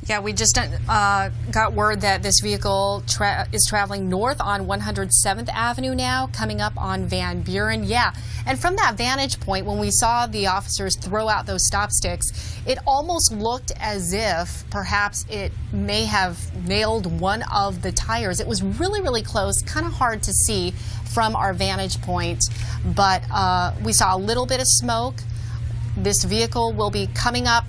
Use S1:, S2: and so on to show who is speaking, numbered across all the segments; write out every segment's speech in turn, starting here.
S1: Yeah, we just got word that this vehicle is traveling north on 107th Avenue now, coming up on Van Buren. Yeah, and from that vantage point, when we saw the officers throw out those stop sticks, it almost looked as if perhaps it may have nailed one of the tires. It was really, really close, kind of hard to see from our vantage point, but we saw a little bit of smoke. This vehicle will be coming up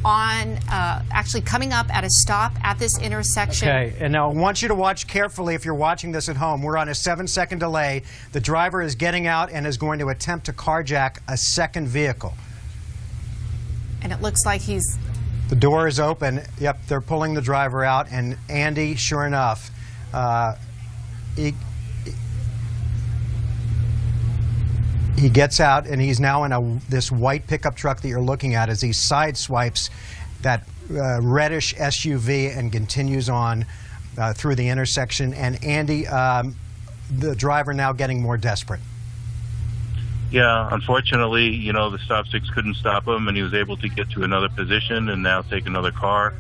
S1: actually coming up at a stop at this intersection.
S2: Okay, and now I want you to watch carefully if you're watching this at home. We're on a 7-second delay. The driver is getting out and is going to attempt to carjack a second vehicle.
S1: And it looks like he's...
S2: The door is open. Yep, they're pulling the driver out, and Andy, sure enough, he gets out, and he's now in this white pickup truck that you're looking at as he sideswipes that reddish SUV and continues on through the intersection. And Andy, the driver now getting more desperate.
S3: Yeah, unfortunately, you know, the stop sticks couldn't stop him, and he was able to get to another position and now take another car.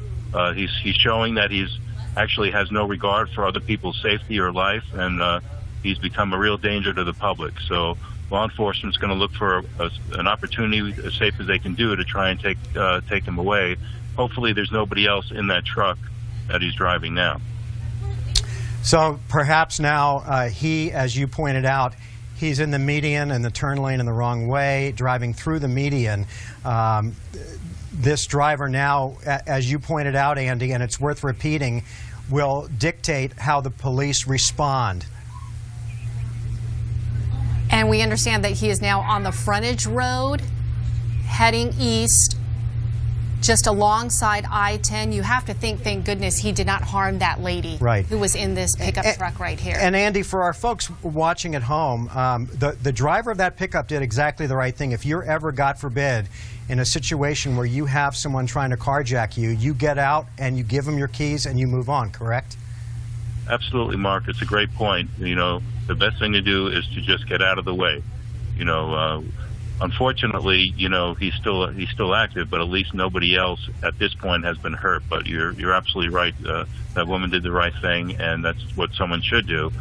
S3: He's showing that he's actually has no regard for other people's safety or life, and he's become a real danger to the public. So law enforcement's going to look for an opportunity as safe as they can do to try and take him away. Hopefully there's nobody else in that truck that he's driving now.
S2: So perhaps now he, as you pointed out, he's in the median and the turn lane in the wrong way, driving through the median. This driver now, as you pointed out, Andy, and it's worth repeating, will dictate how the police respond.
S1: And we understand that he is now on the frontage road, heading east, just alongside I-10. You have to think, thank goodness, he did not harm that lady who was in this pickup truck right here.
S2: And Andy, for our folks watching at home, the driver of that pickup did exactly the right thing. If you're ever, God forbid, in a situation where you have someone trying to carjack you, you get out and you give them your keys and you move on, correct?
S3: Absolutely, Mark. It's a great point. You know, the best thing to do is to just get out of the way. You know, unfortunately, you know, he's still active, but at least nobody else at this point has been hurt. But you're absolutely right. That woman did the right thing, and that's what someone should do.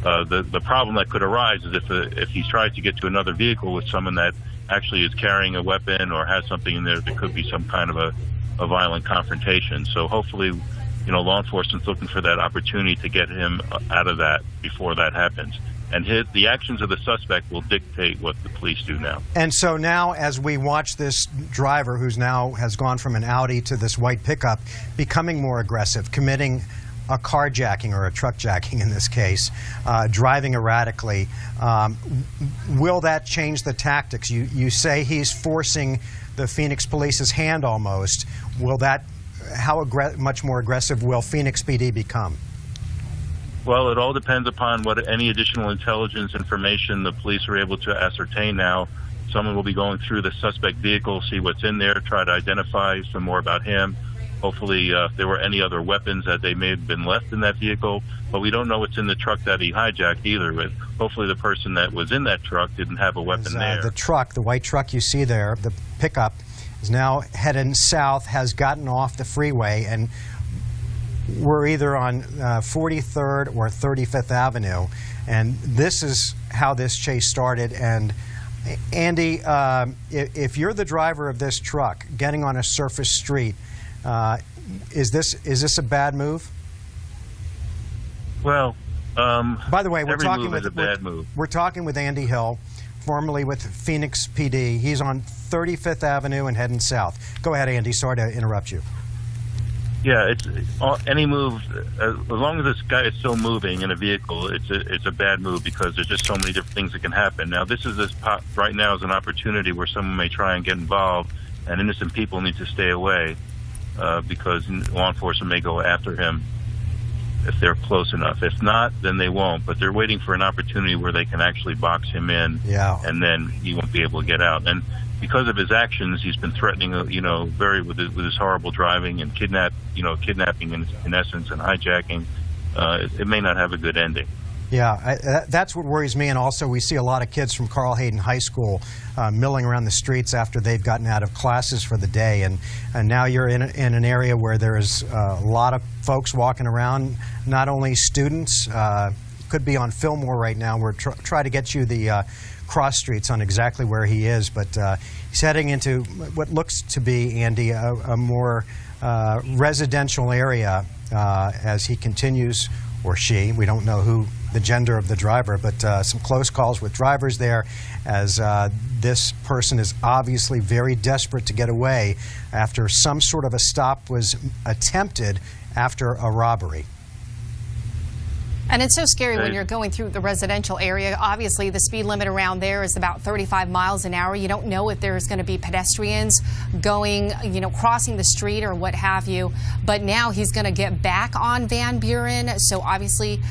S3: The problem that could arise is if he tries to get to another vehicle with someone that actually is carrying a weapon or has something in there, there could be some kind of a violent confrontation. So hopefully, you know, law enforcement's looking for that opportunity to get him out of that before that happens. And the actions of the suspect will dictate what the police do now.
S2: And so now, as we watch this driver, who's now has gone from an Audi to this white pickup, becoming more aggressive, committing a carjacking or a truckjacking in this case, driving erratically, will that change the tactics? You say he's forcing the Phoenix Police's hand almost. Will that, how much more aggressive will Phoenix PD become?
S3: Well, it all depends upon what any additional intelligence information the police are able to ascertain now. Someone will be going through the suspect vehicle, see what's in there, try to identify some more about him. Hopefully, if there were any other weapons that they may have been left in that vehicle, but we don't know what's in the truck that he hijacked either. But hopefully the person that was in that truck didn't have a weapon there.
S2: The truck, the white truck you see there, the pickup, is now heading south, has gotten off the freeway, and we're either on 43rd or 35th Avenue, and this is how this chase started. And Andy, if you're the driver of this truck getting on a surface street, is this a bad move?
S3: Well,
S2: by the way, we're
S3: talking
S2: with Andy Hill, formerly with Phoenix PD. He's on 35th Avenue and heading south. Go ahead, Andy. Sorry to interrupt you.
S3: Yeah, it's any move. As long as this guy is still moving in a vehicle, it's a bad move because there's just so many different things that can happen. Now, right now is an opportunity where someone may try and get involved, and innocent people need to stay away because law enforcement may go after him if they're close enough. If not, then they won't. But they're waiting for an opportunity where they can actually box him in, and then he won't be able to get out. And because of his actions, he's been threatening, you know, with his horrible driving and kidnapping in essence, and hijacking. It may not have a good ending.
S2: Yeah, that's what worries me. And also, we see a lot of kids from Carl Hayden High School milling around the streets after they've gotten out of classes for the day. And now you're in an area where there's a lot of folks walking around, not only students, could be on Fillmore right now. We're try to get you the cross streets on exactly where he is. But he's heading into what looks to be, Andy, a more residential area as he continues, or she, we don't know who the gender of the driver, but some close calls with drivers there as this person is obviously very desperate to get away after some sort of a stop was attempted after a robbery.
S1: And it's so scary when you're going through the residential area. Obviously, the speed limit around there is about 35 miles an hour. You don't know if there's going to be pedestrians going, crossing the street or what have you. But now he's going to get back on Van Buren. So obviously,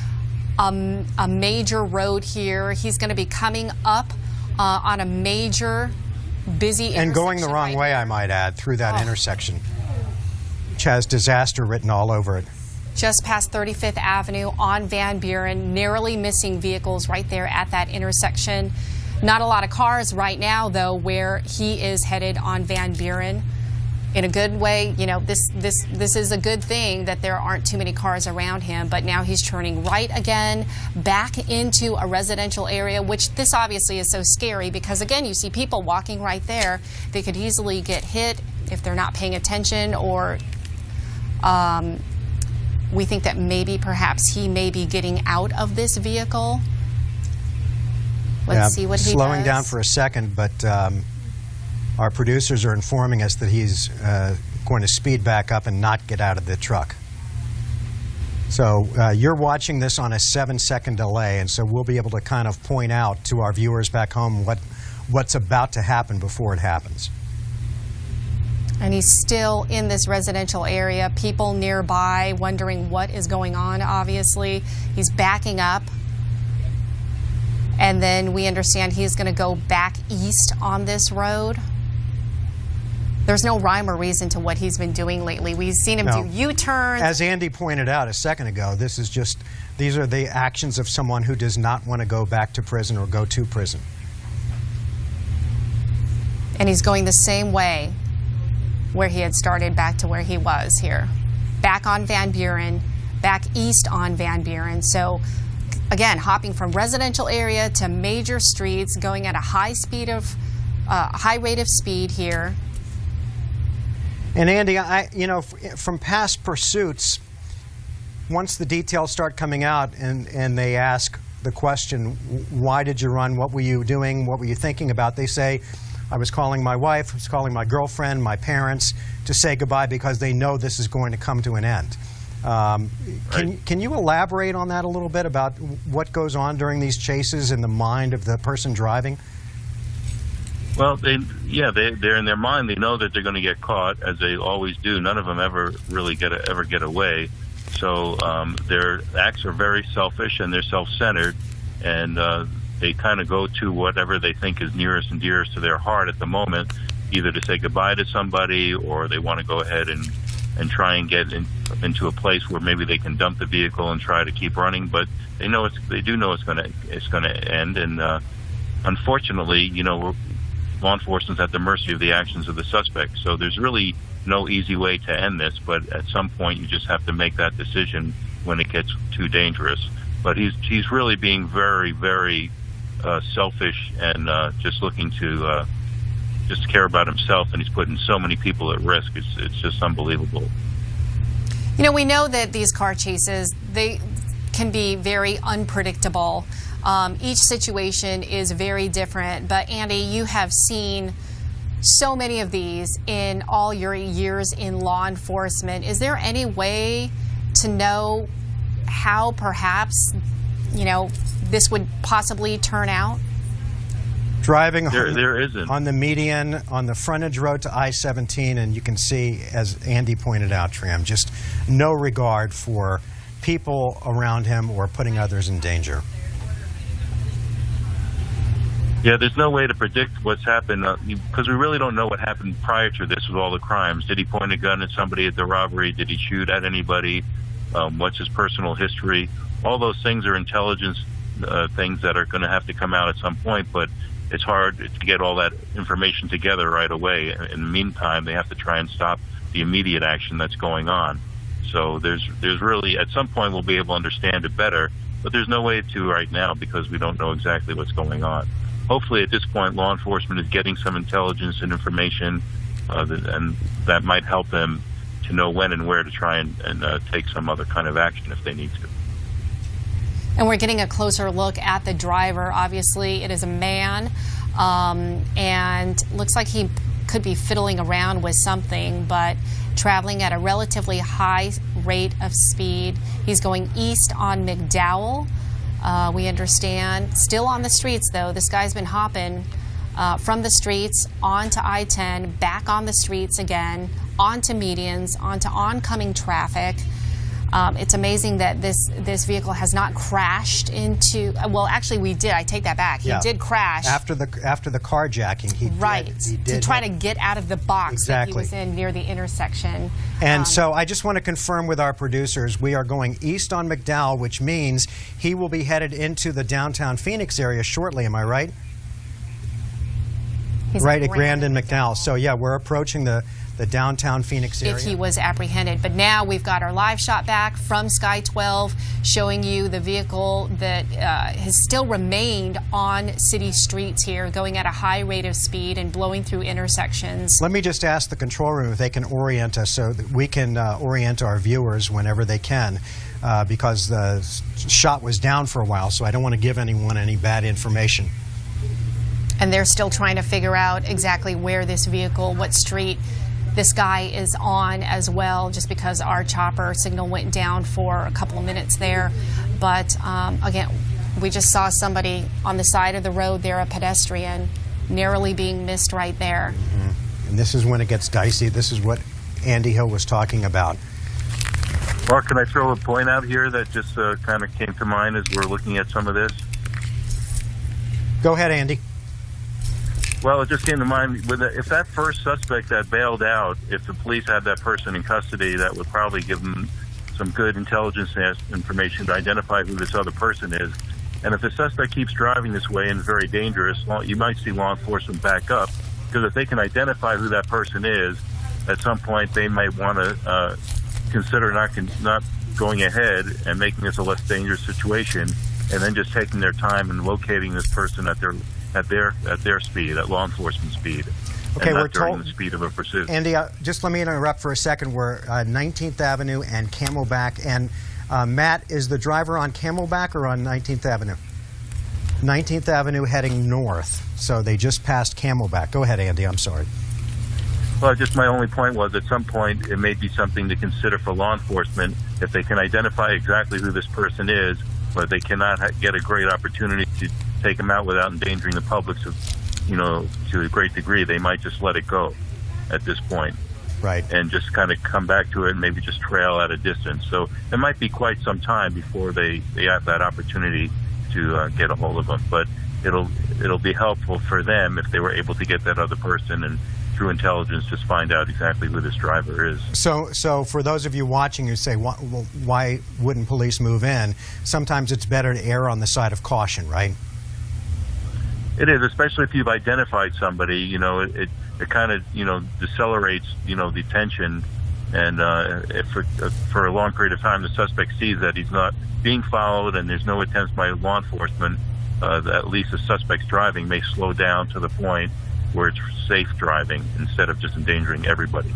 S1: a major road here. He's going to be coming up on a major, busy intersection.
S2: And going the wrong way, I might add, through that intersection, which has disaster written all over it.
S1: Just past 35th Avenue on Van Buren, narrowly missing vehicles right there at that intersection. Not a lot of cars right now, though, where he is headed on Van Buren. In a good way, this is a good thing that there aren't too many cars around him, but now he's turning right again back into a residential area, which this obviously is so scary because, again, you see people walking right there. They could easily get hit if they're not paying attention, or we think that maybe perhaps he may be getting out of this vehicle. Let's see what he does.
S2: Slowing down for a second, but our producers are informing us that he's going to speed back up and not get out of the truck. So you're watching this on a 7-second delay, and so we'll be able to kind of point out to our viewers back home what's about to happen before it happens.
S1: And he's still in this residential area. People nearby wondering what is going on, obviously. He's backing up. And then we understand he's going to go back east on this road. There's no rhyme or reason to what he's been doing lately. We've seen him do U-turns.
S2: As Andy pointed out a second ago, these are the actions of someone who does not want to go back to prison or go to prison.
S1: And he's going the same way where he had started, back to where he was here. Back on Van Buren, back east on Van Buren. So again, hopping from residential area to major streets, going at a high rate of speed here.
S2: And Andy, from past pursuits, once the details start coming out and they ask the question, why did you run? What were you doing? What were you thinking about? They say, I was calling my wife, I was calling my girlfriend, my parents to say goodbye because they know this is going to come to an end. Can you elaborate on that a little bit about what goes on during these chases in the mind of the person driving?
S3: Well, they're in their mind. They know that they're going to get caught, as they always do. None of them ever really get away. So their acts are very selfish and they're self-centered, and they kind of go to whatever they think is nearest and dearest to their heart at the moment, either to say goodbye to somebody, or they want to go ahead and try and get into a place where maybe they can dump the vehicle and try to keep running. But they do know it's going to end, and unfortunately, law enforcement's at the mercy of the actions of the suspect. So there's really no easy way to end this, but at some point you just have to make that decision when it gets too dangerous. But he's really being very, very selfish and just looking to just care about himself, and he's putting so many people at risk. It's just unbelievable.
S1: We know that these car chases, they can be very unpredictable. Each situation is very different, but Andy, you have seen so many of these in all your years in law enforcement. Is there any way to know how perhaps, this would possibly turn out?
S2: Driving
S3: there isn't.
S2: On the median, on the frontage road to I-17, and you can see, as Andy pointed out, Tram, just no regard for people around him or putting others in danger.
S3: Yeah, there's no way to predict what's happened because we really don't know what happened prior to this with all the crimes. Did he point a gun at somebody at the robbery? Did he shoot at anybody? What's his personal history? All those things are intelligence things that are going to have to come out at some point, but it's hard to get all that information together right away. In the meantime, they have to try and stop the immediate action that's going on. So there's really, at some point we'll be able to understand it better, but there's no way to right now because we don't know exactly what's going on. Hopefully at this point law enforcement is getting some intelligence and information and that might help them to know when and where to try and take some other kind of action if they need to.
S1: And we're getting a closer look at the driver. Obviously, it is a man, and looks like he could be fiddling around with something, but traveling at a relatively high rate of speed. He's going east on McDowell, we understand. Still on the streets, though. This guy's been hopping from the streets onto I-10, back on the streets again, onto medians, onto oncoming traffic. It's amazing that this vehicle has not crashed into. Well, actually, we did. I take that back. He did crash
S2: after the carjacking. He did
S1: to try to get out of the box that he
S2: exactly
S1: was in near the intersection.
S2: And so I just want to confirm with our producers, we are going east on McDowell, which means he will be headed into the downtown Phoenix area shortly. Am I right?
S1: He's
S2: right at Grand and McDowell. So yeah, we're approaching the downtown Phoenix area.
S1: If he was apprehended. But now we've got our live shot back from Sky 12 showing you the vehicle that has still remained on city streets here, going at a high rate of speed and blowing through intersections.
S2: Let me just ask the control room if they can orient us so that we can orient our viewers whenever they can, because the shot was down for a while, so I don't want to give anyone any bad information.
S1: And they're still trying to figure out exactly where this vehicle, what street this guy is on as well, just because our chopper signal went down for a couple of minutes there. But again, we just saw somebody on the side of the road there, a pedestrian, narrowly being missed right there.
S2: Mm-hmm. And this is when it gets dicey. This is what Andy Hill was talking about.
S3: Mark, can I throw a point out here that just kind of came to mind as we're looking at some of this?
S2: Go ahead, Andy.
S3: Well, it just came to mind, if that first suspect that bailed out, if the police had that person in custody, that would probably give them some good intelligence information to identify who this other person is. And if the suspect keeps driving this way and is very dangerous, you might see law enforcement back up, because if they can identify who that person is, at some point they might want to consider not going ahead and making this a less dangerous situation, and then just taking their time and locating this person at their speed, at law enforcement speed.
S2: Okay,
S3: and not
S2: we're
S3: during
S2: told
S3: the speed of a pursuit.
S2: Andy, just let me interrupt for a second. We're 19th Avenue and Camelback, and Matt, is the driver on Camelback or on 19th Avenue? 19th Avenue heading north, so they just passed Camelback. Go ahead, Andy. I'm sorry.
S3: Well, just my only point was, at some point it may be something to consider for law enforcement if they can identify exactly who this person is, but they cannot get a great opportunity to take them out without endangering the public to a great degree. They might just let it go at this point.
S2: Right.
S3: And just kind of come back to it and maybe just trail at a distance. So it might be quite some time before they have that opportunity to get a hold of them. But it'll be helpful for them if they were able to get that other person and through intelligence just find out exactly who this driver is.
S2: So for those of you watching who say, why wouldn't police move in? Sometimes it's better to err on the side of caution, right?
S3: It is, especially if you've identified somebody. It kind of decelerates the tension, and if for a long period of time the suspect sees that he's not being followed and there's no attempts by law enforcement, at least the suspect's driving may slow down to the point where it's safe driving instead of just endangering everybody.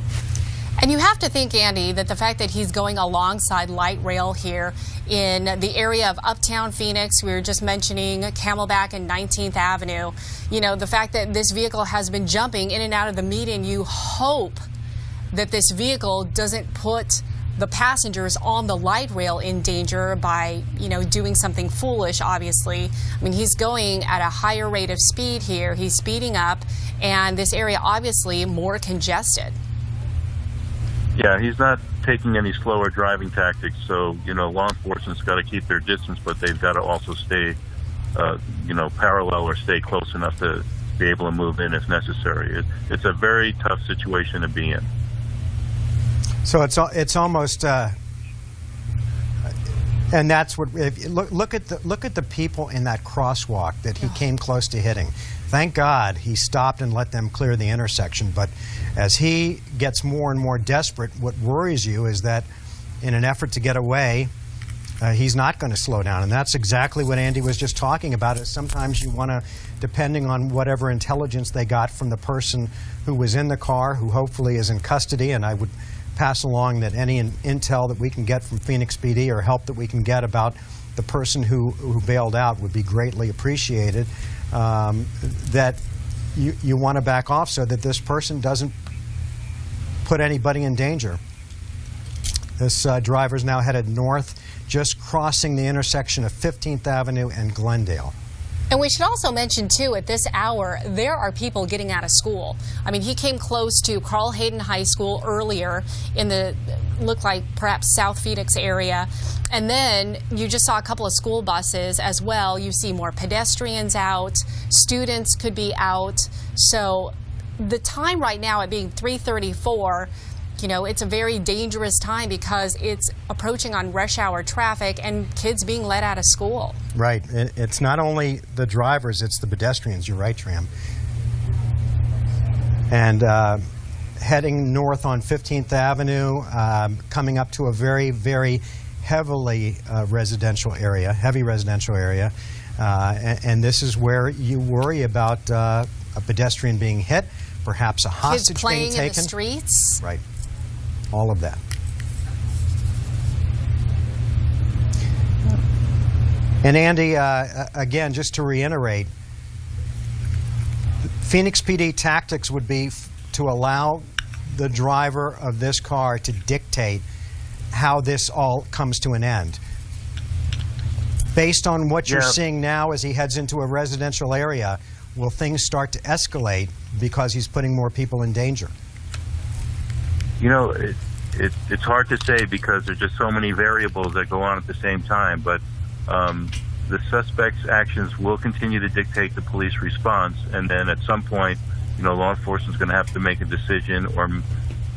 S1: And you have to think, Andy, that the fact that he's going alongside light rail here in the area of uptown Phoenix, we were just mentioning Camelback and 19th Avenue, the fact that this vehicle has been jumping in and out of the median, you hope that this vehicle doesn't put the passengers on the light rail in danger by, doing something foolish, obviously. I mean, he's going at a higher rate of speed here. He's speeding up, and this area obviously more congested.
S3: Yeah, he's not taking any slower driving tactics, so, law enforcement's got to keep their distance, but they've got to also stay, parallel or stay close enough to be able to move in if necessary. It's a very tough situation to be in.
S2: So it's almost And that's what. Look at the people in that crosswalk that he came close to hitting. Thank God he stopped and let them clear the intersection. But as he gets more and more desperate, what worries you is that in an effort to get away, he's not going to slow down. And that's exactly what Andy was just talking about. Is sometimes you want to, depending on whatever intelligence they got from the person who was in the car, who hopefully is in custody, and I would pass along that any intel that we can get from Phoenix PD or help that we can get about the person who bailed out would be greatly appreciated. That you want to back off so that this person doesn't put anybody in danger. This driver's now headed north, just crossing the intersection of 15th Avenue and Glendale.
S1: And we should also mention, too, at this hour, there are people getting out of school. I mean, he came close to Carl Hayden High School earlier in the, looked like perhaps South Phoenix area. And then you just saw a couple of school buses as well. You see more pedestrians out. Students could be out. So the time right now at being 3:34, you know, it's a very dangerous time because it's approaching on rush hour traffic and kids being let out of school.
S2: Right. It's not only the drivers, it's the pedestrians. You're right, Tram. And heading north on 15th Avenue, coming up to a very, very heavy residential area. And this is where you worry about a pedestrian being hit, perhaps a hostage being taken.
S1: Kids playing in the streets.
S2: Right. All of that. And Andy, again, just to reiterate, Phoenix PD tactics would be to allow the driver of this car to dictate how this all comes to an end. Based on what you're seeing now as he heads into a residential area, will things start to escalate because he's putting more people in danger?
S3: You know, it's hard to say because there's just so many variables that go on at the same time. But the suspect's actions will continue to dictate the police response, and then at some point, you know, law enforcement's going to have to make a decision, or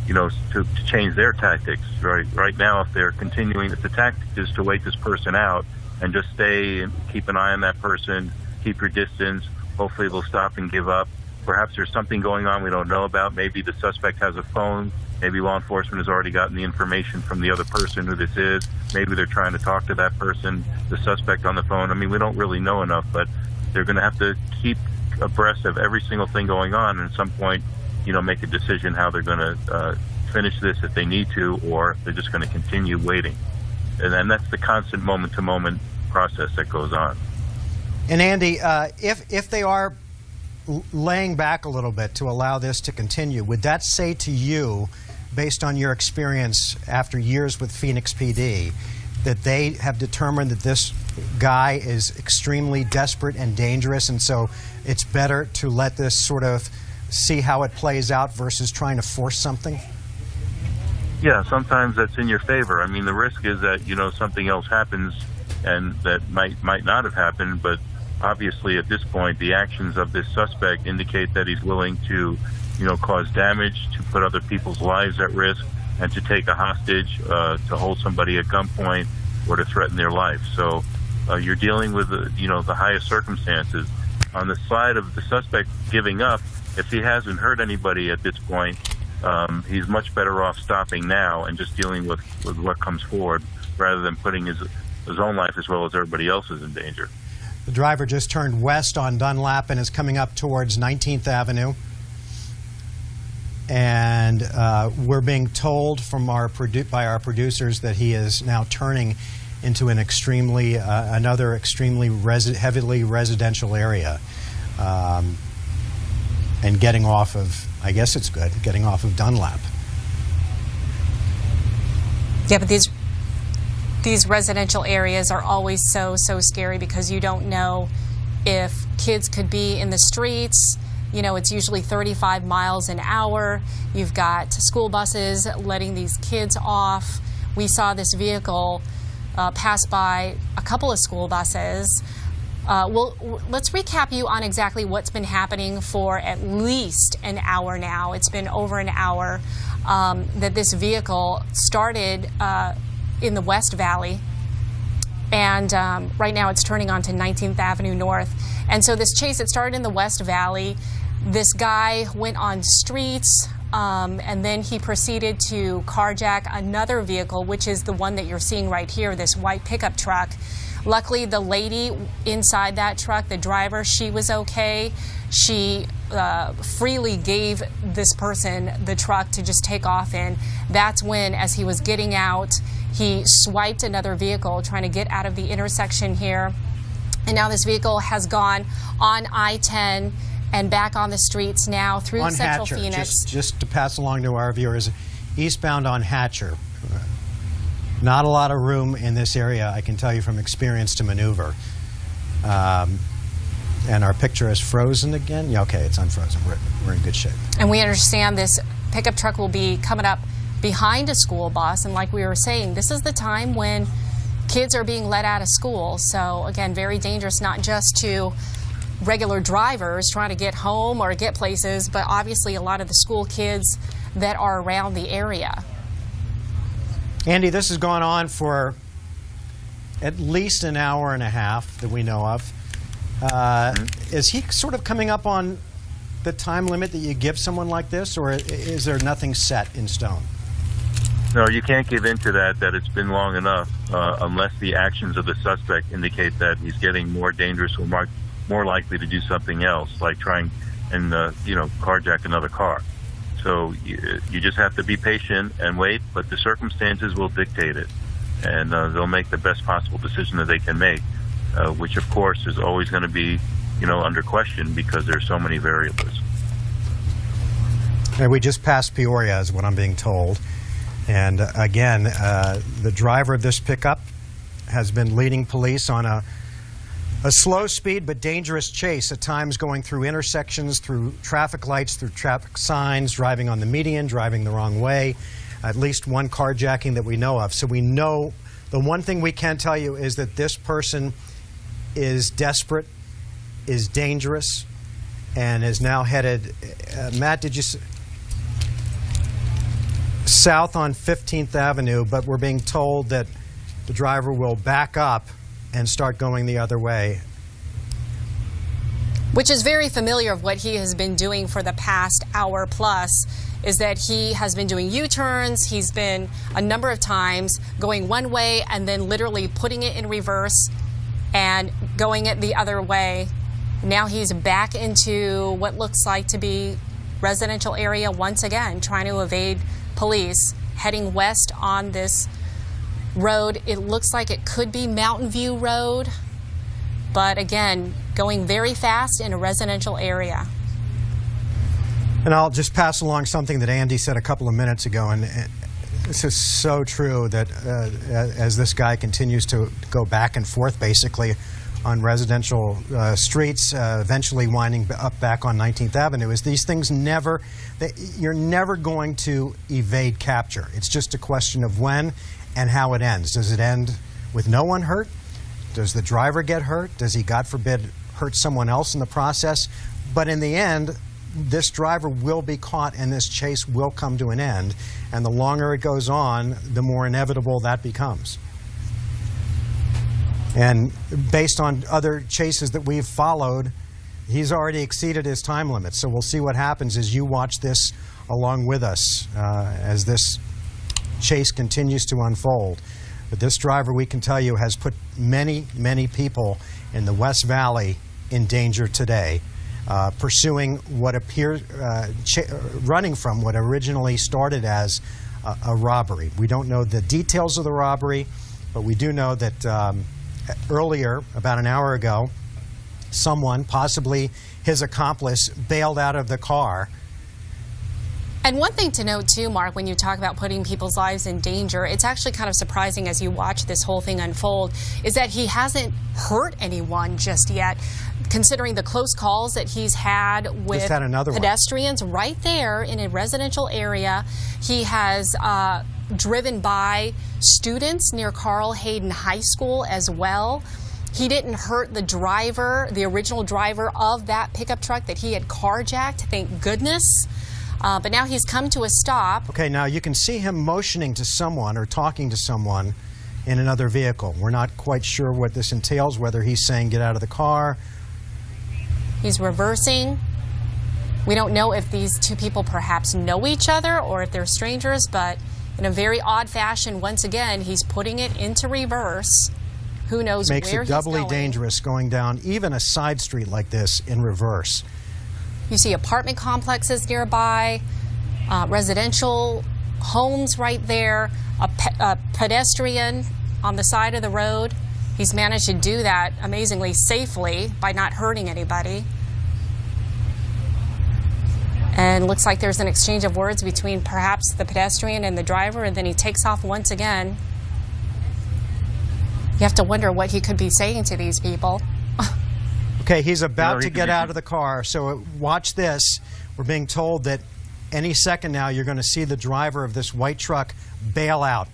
S3: you know, to change their tactics. Right now, if they're continuing, if the tactic is to wait this person out and just stay and keep an eye on that person, keep your distance. Hopefully, they'll stop and give up. Perhaps there's something going on we don't know about. Maybe the suspect has a phone. Maybe law enforcement has already gotten the information from the other person who this is. Maybe they're trying to talk to that person, the suspect on the phone. I mean, we don't really know enough, but they're going to have to keep abreast of every single thing going on, and at some point, you know, make a decision how they're going to finish this if they need to, or they're just going to continue waiting. And then that's the constant moment-to-moment process that goes on.
S2: And Andy, if they are laying back a little bit to allow this to continue, would that say to you, based on your experience after years with Phoenix PD, that they have determined that this guy is extremely desperate and dangerous, and so it's better to let this sort of see how it plays out versus trying to force something?
S3: Yeah, sometimes that's in your favor. I mean, the risk is that, you know, something else happens and that might not have happened, but obviously at this point the actions of this suspect indicate that he's willing to, you know, cause damage, to put other people's lives at risk, and to take a hostage, to hold somebody at gunpoint, or to threaten their life. So you're dealing with, you know, the highest circumstances. On the side of the suspect giving up, if he hasn't hurt anybody at this point, he's much better off stopping now and just dealing with what comes forward, rather than putting his own life as well as everybody else's in danger.
S2: The driver just turned west on Dunlap and is coming up towards 19th Avenue. And we're being told from by our producers that he is now turning into an another extremely heavily residential area, and getting off of, I guess it's good, getting off of Dunlap.
S1: Yeah, but these residential areas are always so scary because you don't know if kids could be in the streets. You know, it's usually 35 miles an hour. You've got school buses letting these kids off. We saw this vehicle pass by a couple of school buses. Let's recap you on exactly what's been happening for at least an hour now. It's been over an hour that this vehicle started in the West Valley, and right now it's turning onto 19th Avenue North. And so this chase, it started in the West Valley. This guy went on streets, and then he proceeded to carjack another vehicle, which is the one that you're seeing right here, this white pickup truck. Luckily, the lady inside that truck, the driver, she was okay. She freely gave this person the truck to just take off in. That's when, as he was getting out, he swiped another vehicle trying to get out of the intersection here. And now this vehicle has gone on I-10 and back on the streets now through
S2: on
S1: Central
S2: Hatcher,
S1: Phoenix.
S2: Just to pass along to our viewers, eastbound on Hatcher. Not a lot of room in this area, I can tell you from experience, to maneuver. And our picture is frozen again. Yeah, okay, it's unfrozen. We're in good shape.
S1: And we understand this pickup truck will be coming up behind a school bus. And like we were saying, this is the time when kids are being let out of school. So again, very dangerous, not just to regular drivers trying to get home or get places, but obviously a lot of the school kids that are around the area.
S2: Andy, this has gone on for at least an hour and a half that we know of. Is he sort of coming up on the time limit that you give someone like this, or is there nothing set in stone?
S3: No, you can't give in to that it's been long enough, unless the actions of the suspect indicate that he's getting more dangerous or more likely to do something else, like trying and carjack another car. So you just have to be patient and wait, but the circumstances will dictate it, and they'll make the best possible decision that they can make, which of course is always going to be under question because there's so many variables.
S2: And we just passed Peoria, is what I'm being told. And again, the driver of this pickup has been leading police on a slow speed but dangerous chase, at times going through intersections, through traffic lights, through traffic signs, driving on the median, driving the wrong way. At least one carjacking that we know of. So we know, the one thing we can tell you is that this person is desperate, is dangerous, and is now headed, Matt, did you south on 15th Avenue, but we're being told that the driver will back up and start going the other way.
S1: Which is very familiar of what he has been doing for the past hour plus, is that he has been doing U-turns. He's been a number of times going one way and then literally putting it in reverse and going it the other way. Now he's back into what looks like to be residential area once again, trying to evade police, heading west on this road. It looks like it could be Mountain View Road, but again, going very fast in a residential area.
S2: And I'll just pass along something that Andy said a couple of minutes ago, and this is so true, that as this guy continues to go back and forth basically on residential streets, eventually winding up back on 19th Avenue, is these things you're never going to evade capture. It's just a question of when and how it ends. Does it end with no one hurt? Does the driver get hurt? Does he, God forbid, hurt someone else in the process? But in the end, this driver will be caught and this chase will come to an end. And the longer it goes on, the more inevitable that becomes. And based on other chases that we've followed, he's already exceeded his time limit. So we'll see what happens as you watch this along with us as this chase continues to unfold. But this driver, we can tell you, has put many, many people in the West Valley in danger today, pursuing what appears, running from what originally started as a robbery. We don't know the details of the robbery, but we do know that earlier, about an hour ago, someone, possibly his accomplice, bailed out of the car.
S1: And one thing to note too, Mark, when you talk about putting people's lives in danger, it's actually kind of surprising as you watch this whole thing unfold, is that he hasn't hurt anyone just yet, considering the close calls that he's had with pedestrians right there in a residential area. He has driven by students near Carl Hayden High School as well. He didn't hurt the driver, the original driver of that pickup truck that he had carjacked, thank goodness. But now he's come to a stop.
S2: Okay, now you can see him motioning to someone or talking to someone in another vehicle. We're not quite sure what this entails, whether he's saying get out of the car.
S1: He's reversing. We don't know if these two people perhaps know each other or if they're strangers, but in a very odd fashion, once again, he's putting it into reverse. Who knows where he's going.
S2: Makes it doubly dangerous going down even a side street like this in reverse.
S1: You see apartment complexes nearby, residential homes right there, a pedestrian on the side of the road. He's managed to do that amazingly safely by not hurting anybody. And looks like there's an exchange of words between perhaps the pedestrian and the driver, and then he takes off once again. You have to wonder what he could be saying to these people.
S2: Okay, he's about to get out of the car, so watch this. We're being told that any second now you're going to see the driver of this white truck bail out.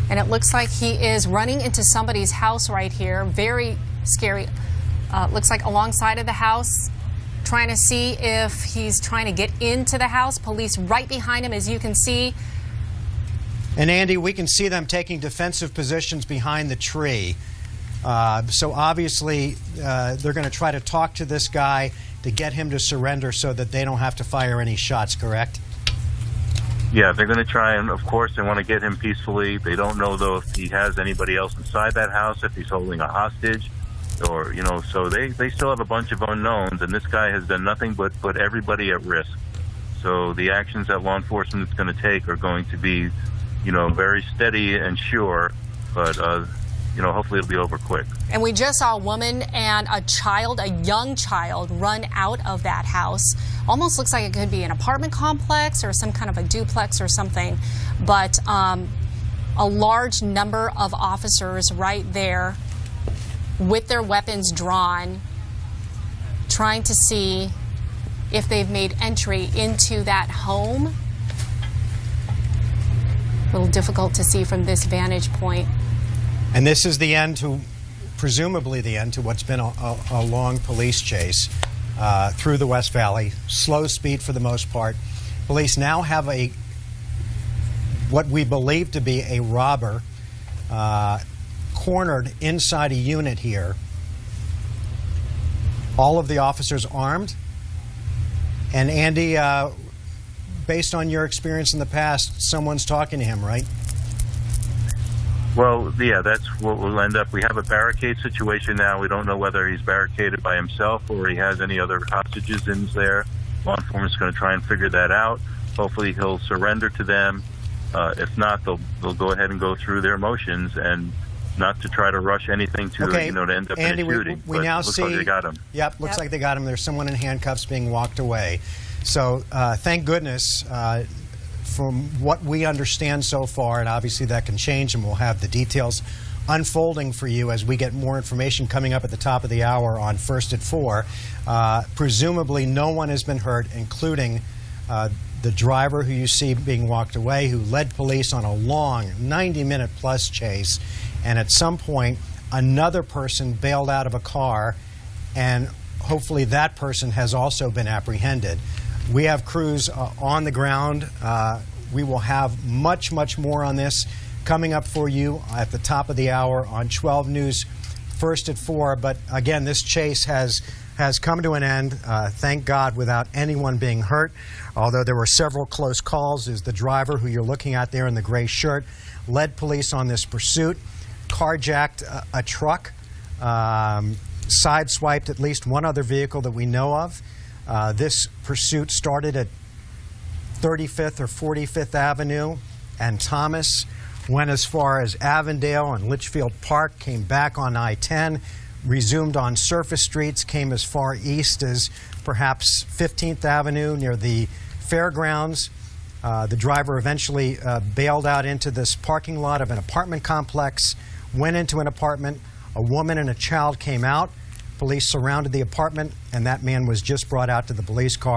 S1: And it looks like he is running into somebody's house right here. Very scary. Looks like alongside of the house, trying to see if he's trying to get into the house. Police right behind him, as you can see.
S2: And Andy, we can see them taking defensive positions behind the tree. So obviously they're going to try to talk to this guy to get him to surrender so that they don't have to fire any shots, correct?
S3: Yeah, they're going to try, and of course they want to get him peacefully. They don't know, though, if he has anybody else inside that house, if he's holding a hostage, or, you know, so they still have a bunch of unknowns, and this guy has done nothing but put everybody at risk. So the actions that law enforcement is going to take are going to be, you know, very steady and sure, but, you know, hopefully it'll be over quick.
S1: And we just saw a woman and a child, a young child, run out of that house. Almost looks like it could be an apartment complex or some kind of a duplex or something. But a large number of officers right there with their weapons drawn, trying to see if they've made entry into that home. A little difficult to see from this vantage point.
S2: And this is the end to, presumably the end to what's been a long police chase through the West Valley. Slow speed for the most part. Police now have what we believe to be a robber cornered inside a unit here. All of the officers armed. And Andy, based on your experience in the past, someone's talking to him, right?
S3: Well, yeah, that's what we'll end up. We have a barricade situation now. We don't know whether he's barricaded by himself or he has any other hostages in there. Law enforcement's going to try and figure that out. Hopefully he'll surrender to them. If not, they'll go ahead and go through their motions and not to try to rush anything to, you know, to end up
S2: Andy,
S3: in a shooting.
S2: We now see,
S3: like they got him.
S2: Yep, looks like they got him. There's someone in handcuffs being walked away. So thank goodness. From what we understand so far, and obviously that can change, and we'll have the details unfolding for you as we get more information coming up at the top of the hour on First at 4. Presumably no one has been hurt, including the driver who you see being walked away, who led police on a long 90-minute plus chase. And at some point, another person bailed out of a car, and hopefully that person has also been apprehended. We have crews on the ground. We will have much, much more on this coming up for you at the top of the hour on 12 News First at 4. But again, this chase has come to an end, thank God, without anyone being hurt. Although there were several close calls, as the driver who you're looking at there in the gray shirt led police on this pursuit, carjacked a truck, sideswiped at least one other vehicle that we know of. This pursuit started at 35th or 45th Avenue and Thomas, went as far as Avondale and Litchfield Park, came back on I-10, resumed on surface streets, came as far east as perhaps 15th Avenue near the fairgrounds. The driver eventually bailed out into this parking lot of an apartment complex, went into an apartment. A woman and a child came out. Police surrounded the apartment, and that man was just brought out to the police car.